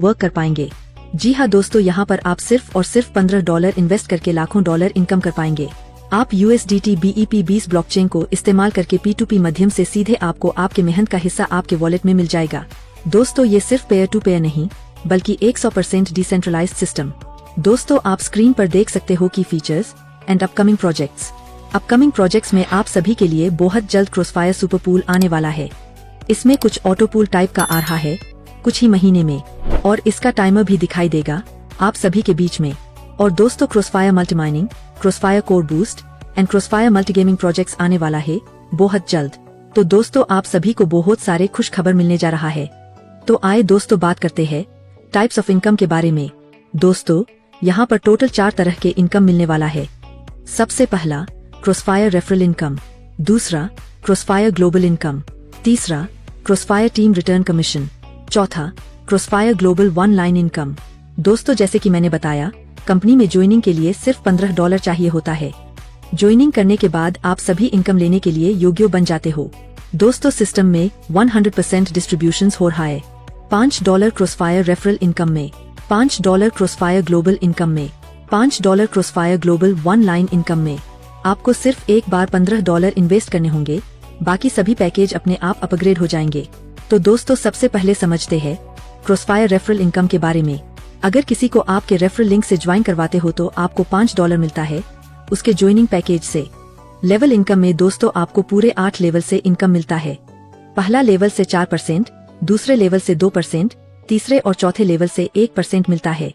Work कर पाएंगे। जी हाँ दोस्तों, यहाँ पर आप सिर्फ और सिर्फ $15 इन्वेस्ट करके लाखों डॉलर इनकम कर पाएंगे। आप USDT BEP20 ब्लॉकचेन को इस्तेमाल करके P2P माध्यम से सीधे आपको आपके मेहनत का हिस्सा आपके वॉलेट में मिल जाएगा। दोस्तों, ये सिर्फ पेयर टू पेयर नहीं बल्कि 100% डिसेंट्रलाइज्ड सिस्टम। दोस्तों, आप स्क्रीन पर देख सकते हो कि फीचर्स एंड अपकमिंग प्रोजेक्ट्स में आप सभी के लिए बहुत जल्द क्रॉसफायर सुपर पूल आने वाला है। इसमें कुछ ऑटो पूल टाइप का आ रहा है कुछ ही महीने में, और इसका टाइमर भी दिखाई देगा आप सभी के बीच में। और दोस्तों, crossfire multi mining, crossfire core boost and crossfire multi gaming projects आने वाला है बहुत जल्द। तो दोस्तों, आप सभी को बहुत सारे खुश खबर मिलने जा रहा है। तो आए दोस्तों, बात करते हैं टाइप्स ऑफ इनकम के बारे में। दोस्तों, यहाँ पर टोटल 4 तरह के इनकम मिलने वाला है। सबसे पहला क्रॉसफायर रेफरल इनकम, दूसरा क्रॉसफायर ग्लोबल इनकम, तीसरा क्रॉसफायर टीम रिटर्न कमीशन, चौथा crossfire global one line income. दोस्तों, जैसे कि मैंने बताया, कंपनी में ज्वाइनिंग के लिए सिर्फ $15 चाहिए होता है। ज्वाइनिंग करने के बाद आप सभी इनकम लेने के लिए योग्य बन जाते हो। दोस्तों, सिस्टम में 100% डिस्ट्रीब्यूशन हो रहा है। $5 क्रॉसफायर रेफरल इनकम में, $5 क्रॉसफायर ग्लोबल इनकम में, $5 crossfire global one line income में। आपको सिर्फ एक बार $15 इन्वेस्ट करने होंगे, बाकी सभी पैकेज अपने आप अपग्रेड हो जाएंगे। तो दोस्तों, सबसे पहले समझते हैं क्रॉसफायर रेफरल इनकम के बारे में। अगर किसी को आपके रेफरल लिंक से ज्वाइन करवाते हो तो आपको $5 मिलता है उसके ज्वाइनिंग पैकेज से। लेवल इनकम में दोस्तों आपको पूरे 8 लेवल से इनकम मिलता है। पहला लेवल से 4%, दूसरे लेवल से 2%, तीसरे और चौथे लेवल से 1% मिलता है।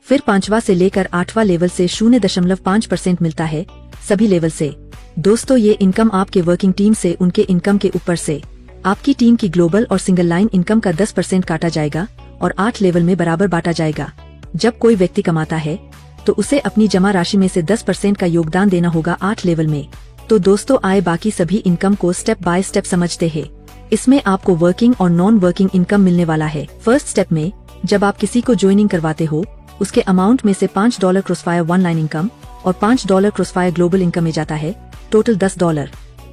फिर 5वां से लेकर 8वां लेवल से 0.5% मिलता है सभी लेवल से। दोस्तों, ये इनकम आपके वर्किंग टीम से उनके इनकम के ऊपर से आपकी टीम की ग्लोबल और सिंगल लाइन इनकम का 10% काटा जाएगा और 8 लेवल में बराबर बांटा जाएगा। जब कोई व्यक्ति कमाता है तो उसे अपनी जमा राशि में से 10% का योगदान देना होगा 8 लेवल में। तो दोस्तों, आए बाकी सभी इनकम को स्टेप बाय स्टेप समझते हैं। इसमें आपको वर्किंग और नॉन वर्किंग इनकम मिलने वाला है। फर्स्ट स्टेप में जब आप किसी को ज्वाइनिंग करवाते हो, उसके अमाउंट में से $5 क्रॉसफायर वन लाइन इनकम और $5 क्रॉसफायर ग्लोबल इनकम में जाता है, total $10।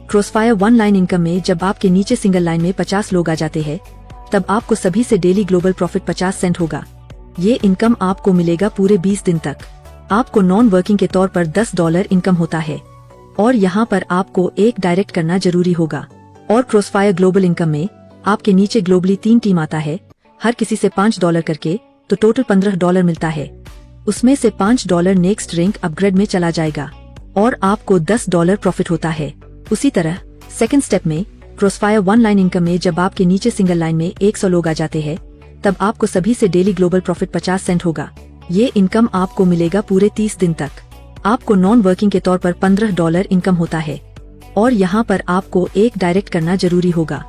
Crossfire one line income में जब आपके नीचे सिंगल लाइन में 50 लोग आ जाते हैं, तब आपको सभी से डेली ग्लोबल प्रॉफिट 50 सेंट होगा। ये इनकम आपको मिलेगा पूरे 20 दिन तक। आपको नॉन वर्किंग के तौर पर $10 इनकम होता है, और यहाँ पर आपको एक डायरेक्ट करना जरूरी होगा। और क्रॉसफायर ग्लोबल इनकम में आपके नीचे ग्लोबली 3 टीम आता है, हर किसी से $5 करके, तो टोटल $15 मिलता है। उसमें से $5 नेक्स्ट रैंक अपग्रेड में चला जाएगा और आपको $10 प्रॉफिट होता है। उसी तरह सेकंड स्टेप में क्रॉसफायर वन लाइन इनकम में जब आपके नीचे सिंगल लाइन में 100 लोग आ जाते हैं, तब आपको सभी से डेली ग्लोबल प्रॉफिट 50 सेंट होगा। ये इनकम आपको मिलेगा पूरे 30 दिन तक। आपको नॉन वर्किंग के तौर पर $15 इनकम होता है, और यहाँ पर आपको एक डायरेक्ट करना जरूरी होगा।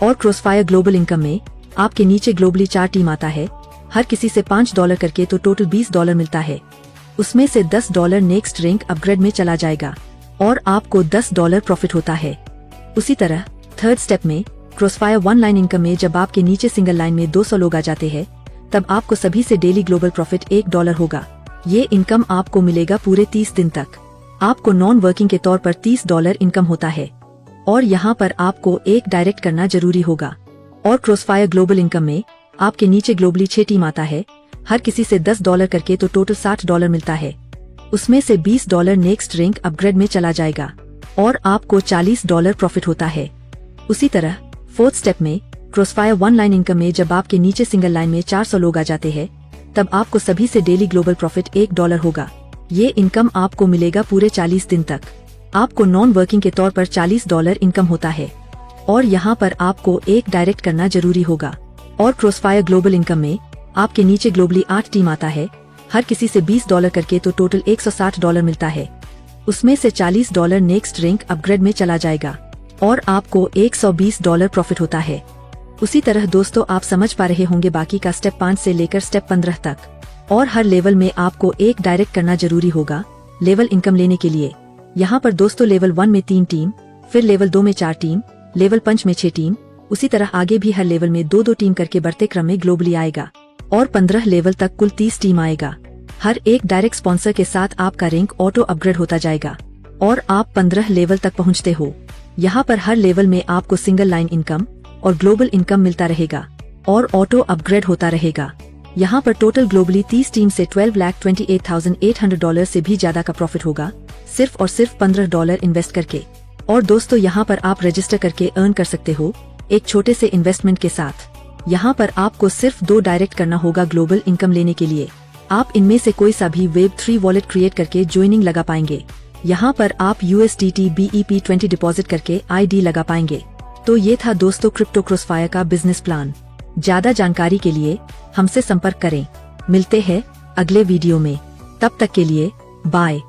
और क्रॉसफायर ग्लोबल इनकम में आपके नीचे ग्लोबली 4 टीम आता है, हर किसी से $5 करके, तो टोटल $20 मिलता है। उसमें से $10 नेक्स्ट रैंक अपग्रेड में चला जाएगा और आपको $10 प्रॉफिट होता है। उसी तरह थर्ड स्टेप में क्रॉसफायर वन लाइन इनकम में जब आपके नीचे सिंगल लाइन में 200 लोग आ जाते हैं, तब आपको सभी से डेली ग्लोबल प्रॉफिट $1 होगा। ये इनकम आपको मिलेगा पूरे 30 दिन तक। आपको नॉन वर्किंग के तौर पर $30 इनकम होता है, और यहाँ पर आपको एक डायरेक्ट करना जरूरी होगा। और क्रॉसफायर ग्लोबल इनकम में आपके नीचे ग्लोबली 6 टीम आता है, हर किसी से $10 करके, तो टोटल $60 मिलता है। उसमें से $20 नेक्स्ट रैंक अपग्रेड में चला जाएगा और आपको $40 प्रॉफिट होता है। उसी तरह फोर्थ स्टेप में क्रॉसफायर वन लाइन इनकम में जब आपके नीचे सिंगल लाइन में 400 लोग आ जाते हैं, तब आपको सभी से डेली ग्लोबल प्रॉफिट $1 होगा। ये इनकम आपको मिलेगा पूरे 40 दिन तक। आपको नॉन वर्किंग के तौर पर $40 इनकम होता है, और यहाँ पर आपको एक डायरेक्ट करना जरूरी होगा। और क्रॉसफायर ग्लोबल इनकम में आपके नीचे ग्लोबली 8 टीम आता है, हर किसी से $20 करके, तो टोटल $160 मिलता है। उसमें से $40 नेक्स्ट रैंक अपग्रेड में चला जाएगा और आपको $120 प्रॉफिट होता है। उसी तरह दोस्तों, आप समझ पा रहे होंगे बाकी का स्टेप 5 से लेकर स्टेप 15 तक। और हर लेवल में आपको एक डायरेक्ट करना जरूरी होगा लेवल इनकम लेने के लिए। यहाँ पर दोस्तों लेवल 1 में 3 टीम, फिर लेवल 2 में 4 टीम, लेवल 5 में 6 टीम, उसी तरह आगे भी हर लेवल में 2-2 टीम करके बढ़ते क्रम में ग्लोबली आएगा, और 15 लेवल तक कुल 30 टीम आएगा। हर एक डायरेक्ट स्पॉन्सर के साथ आपका रैंक ऑटो अपग्रेड होता जाएगा और आप 15 लेवल तक पहुँचते हो। यहाँ पर हर लेवल में आपको सिंगल लाइन इनकम और ग्लोबल इनकम मिलता रहेगा और ऑटो अपग्रेड होता रहेगा। यहाँ पर टोटल ग्लोबली 30 टीम से $12,28,800 से भी ज्यादा का प्रॉफिट होगा, सिर्फ और सिर्फ $15 इन्वेस्ट करके। और दोस्तों यहाँ पर आप रजिस्टर करके अर्न कर सकते हो एक छोटे से इन्वेस्टमेंट के साथ। यहाँ पर आपको सिर्फ 2 डायरेक्ट करना होगा ग्लोबल इनकम लेने के लिए। आप इनमें से कोई सा भी Web3 वॉलेट क्रिएट करके ज्वाइनिंग लगा पाएंगे। यहाँ पर आप USDT BEP20 डिपॉजिट करके ID लगा पाएंगे। तो ये था दोस्तों क्रिप्टो क्रॉसफायर का बिजनेस प्लान। ज्यादा जानकारी के लिए हमसे संपर्क करें। मिलते हैं अगले वीडियो में, तब तक के लिए बाय।